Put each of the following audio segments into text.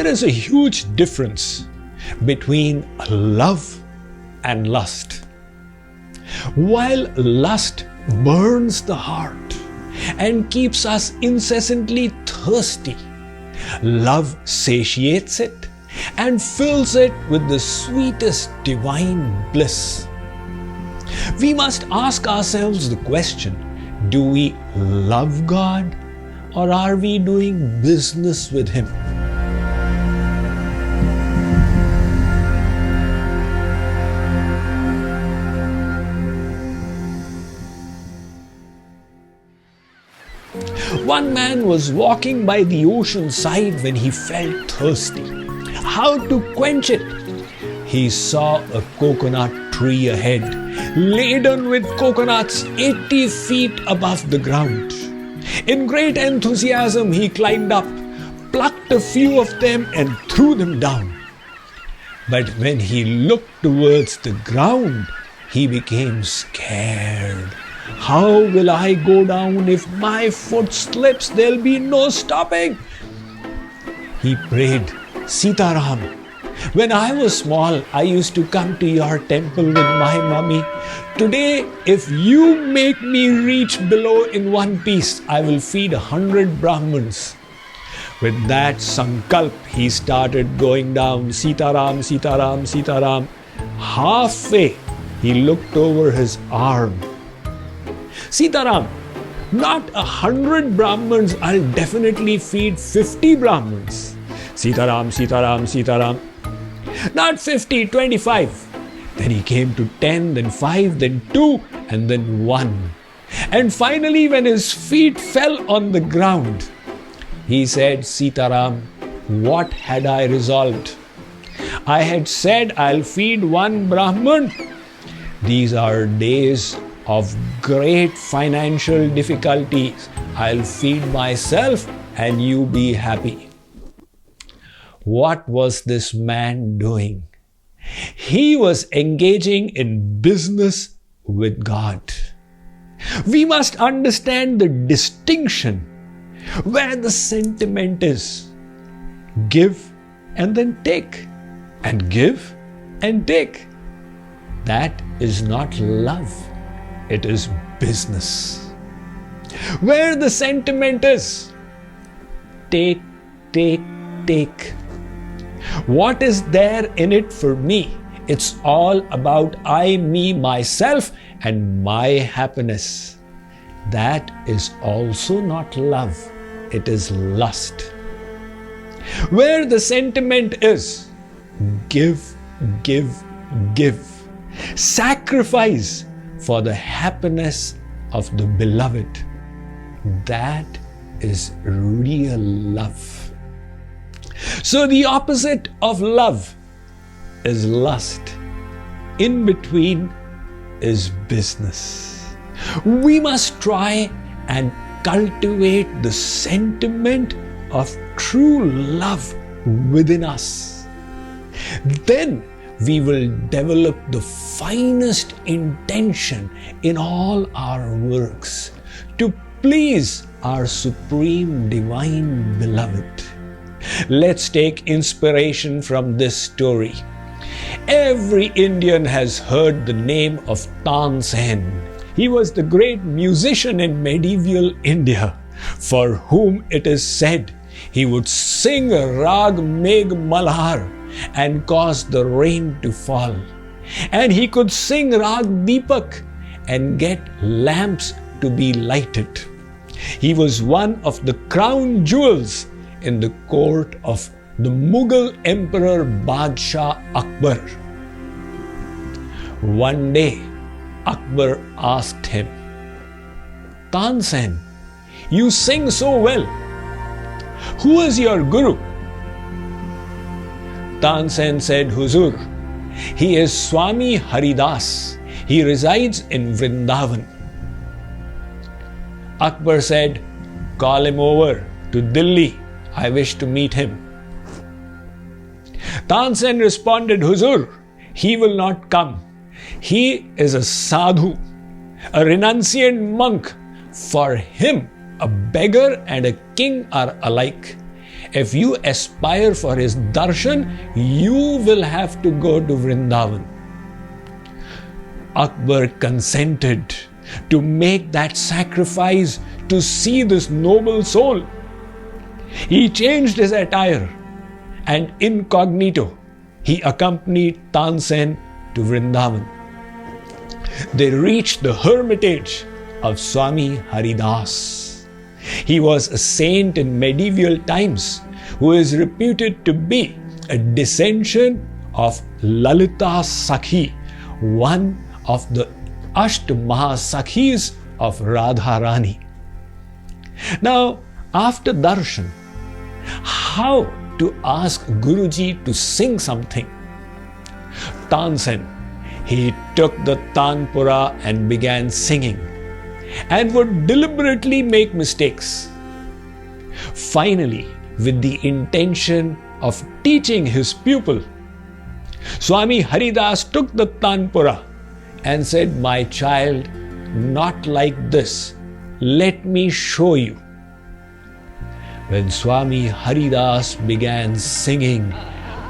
There is a huge difference between love and lust. While lust burns the heart and keeps us incessantly thirsty, love satiates it and fills it with the sweetest divine bliss. We must ask ourselves the question, do we love God or are we doing business with Him? One man was walking by the oceanside when he felt thirsty. How to quench it? He saw a coconut tree ahead, laden with coconuts 80 feet above the ground. In great enthusiasm, he climbed up, plucked a few of them and threw them down. But when he looked towards the ground, he became scared. How will I go down? If my foot slips, there'll be no stopping. He prayed, Sitaram, when I was small, I used to come to your temple with my mummy. Today, if you make me reach below in one piece, I will feed 100 Brahmins. With that sankalp, he started going down, Sitaram, Sitaram, Sitaram. Halfway, he looked over his arm. Sitaram, not 100 Brahmins, I'll definitely feed 50 Brahmins. Sitaram, Sitaram, Sitaram. Not 50, 25. Then he came to 10, then 5, then 2, and then 1. And finally, when his feet fell on the ground, he said, Sitaram, what had I resolved? I had said I'll feed 1 Brahman. These are days of great financial difficulties. I'll feed myself and you be happy. What was this man doing? He was engaging in business with God. We must understand the distinction where the sentiment is. Give and then take, and give and take. That is not love. It is business. Where the sentiment is, take, take, take. What is there in it for me? It's all about I, me, myself, and my happiness. That is also not love. It is lust. Where the sentiment is, give, give, give. Sacrifice for the happiness of the beloved. That is real love. So the opposite of love is lust. In between is business. We must try and cultivate the sentiment of true love within us. Then we will develop the finest intention in all our works to please our supreme divine beloved. Let's take inspiration from this story. Every Indian has heard the name of Tansen. He was the great musician in medieval India, for whom it is said he would sing a Rag Megh Malhar and cause the rain to fall. And he could sing Rag Deepak and get lamps to be lighted. He was one of the crown jewels in the court of the Mughal Emperor Badshah Akbar. One day, Akbar asked him, Tansen, you sing so well. Who is your guru? Tansen said, Huzur, he is Swami Haridas. He resides in Vrindavan. Akbar said, call him over to Delhi. I wish to meet him. Tansen responded, Huzur, he will not come. He is a sadhu, a renunciant monk. For him, a beggar and a king are alike. if you aspire for his darshan, you will have to go to Vrindavan. Akbar consented to make that sacrifice to see this noble soul. He changed his attire and incognito he accompanied Tansen to Vrindavan. They reached the hermitage of Swami Haridas. He was a saint in medieval times who is reputed to be a descendant of Lalita Sakhi, one of the Mahasakis of Radharani. Now, after darshan, how to ask Guruji to sing something? Tansen, he took the tanpura and began singing, and would deliberately make mistakes. Finally, with the intention of teaching his pupil, Swami Haridas took the tanpura and said, "My child, not like this. Let me show you." When Swami Haridas began singing,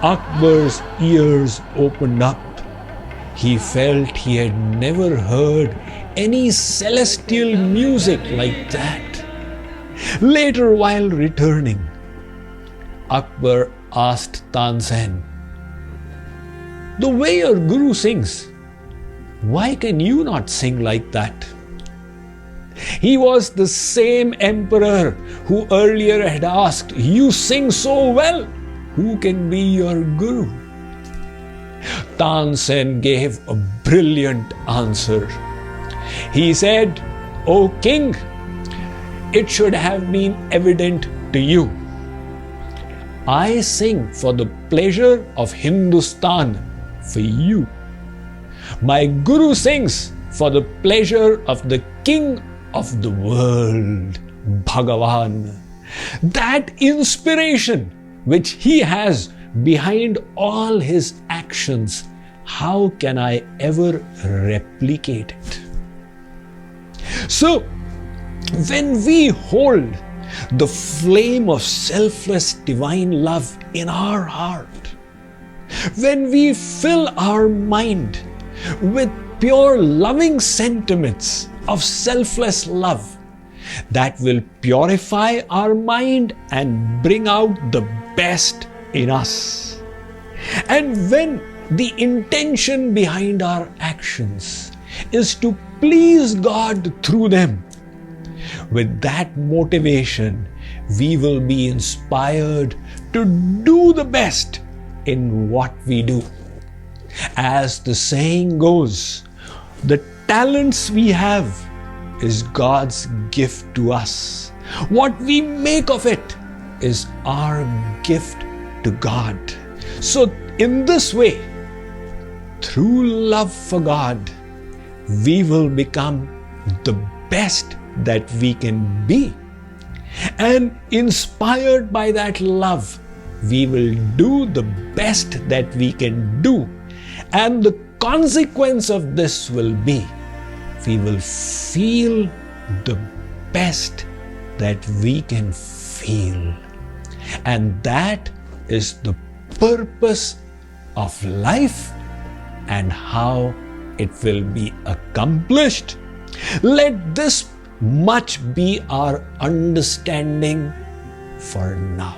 Akbar's ears opened up. He felt he had never heard any celestial music like that. Later, while returning, Akbar asked Tansen, "The way your guru sings, why can you not sing like that?" He was the same emperor who earlier had asked, "You sing so well, who can be your guru?" Tansen gave a brilliant answer. He said, "O king, it should have been evident to you. I sing for the pleasure of Hindustan, for you. My guru sings for the pleasure of the king of the world, Bhagavan. That inspiration which he has behind all his actions, how can I ever replicate it?" So, when we hold the flame of selfless divine love in our heart, when we fill our mind with pure loving sentiments of selfless love, that will purify our mind and bring out the best in us. And when the intention behind our actions is to please God through them, with that motivation, we will be inspired to do the best in what we do. As the saying goes, the talents we have is God's gift to us. What we make of it is our gift to God. So, in this way, through love for God, we will become the best that we can be. And inspired by that love, we will do the best that we can do. And the consequence of this will be, we will feel the best that we can feel. And that is the purpose of life and how it will be accomplished. Let this much be our understanding for now.